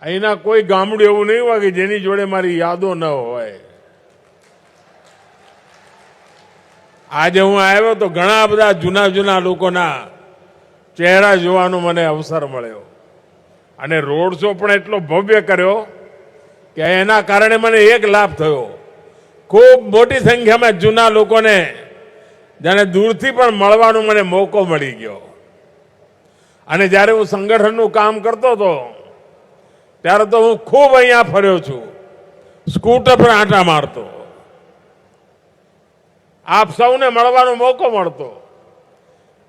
અહીંના કોઈ ગામડું એવું નહીં હોય કે જેની જોડે મારી યાદો ન હોય. આજે હું આવ્યો તો ઘણા બધા જૂના જૂના લોકોના ચહેરા જોવાનો મને અવસર મળ્યો અને રોડ શો પણ એટલો ભવ્ય કર્યો કે એના કારણે મને એક લાભ થયો. ખૂબ મોટી સંખ્યામાં જૂના લોકોને જાણે દૂરથી પણ મળવાનો મને મોકો મળી ગયો. અને જ્યારે હું સંગઠનનું કામ કરતો હતો ત્યારે તો હું ખૂબ અહીંયા ફર્યો છું, સ્કૂટર પર આંટા મારતો, આપ સૌને મળવાનો મોકો મળતો.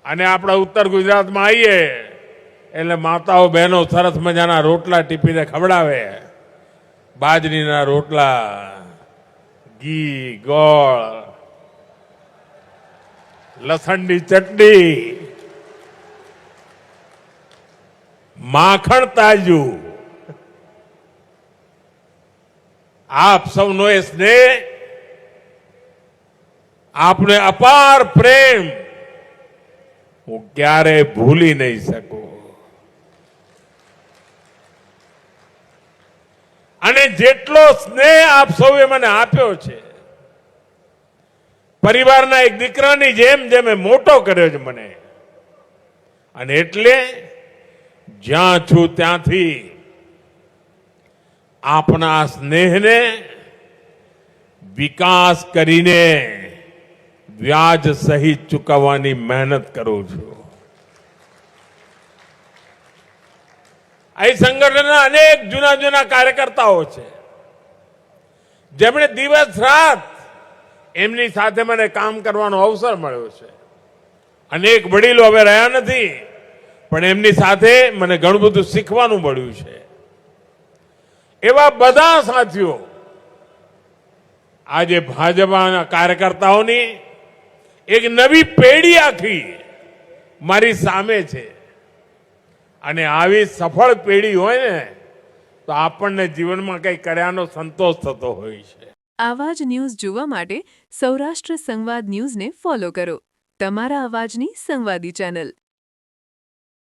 અને આપણા ઉત્તર ગુજરાતમાં આવીએ એટલે માતાઓ બહેનો સરસ મજાના રોટલા ટીપીને ખવડાવે. બાજરીના રોટલા, ઘી, ગોળ, લસણની ચટણી, માખણ તાજું. આપ સૌનો એ સ્નેહ, આપને અપાર પ્રેમ હું ક્યારેય ભૂલી નહીં શકું. અને જેટલો સ્નેહ આપ સૌએ મને આપ્યો છે, પરિવારના એક દીકરાની જેમ જેમ મોટો કર્યો છે મને, અને એટલે જ્યાં છું ત્યાંથી આપના સ્નેહને વિકાસ કરીને વ્યાજ સહિત ચૂકવવાની મહેનત કરું છું. અહીં સંગઠનના અનેક જૂના જૂના કાર્યકર્તાઓ છે જેમણે દિવસ રાત એમની સાથે મને કામ કરવાનો અવસર મળ્યો છે. અનેક વડીલો હવે રહ્યા નથી, પણ એમની સાથે મને ઘણું બધું શીખવાનું મળ્યું છે. એવા બધા સાથીઓ આજે ભાજપના કાર્યકર્તાઓની એક નવી પેઢી આખી મારી સામે છે. અને આવી સફળ પેઢી હોય ને તો આપણને જીવનમાં કંઈ કર્યાનો સંતોષ થતો હોય છે. આવા જ ન્યૂઝ જોવા માટે સૌરાષ્ટ્ર સંવાદ ન્યૂઝને ફોલો કરો, તમારા અવાજની સંવાદી ચેનલ.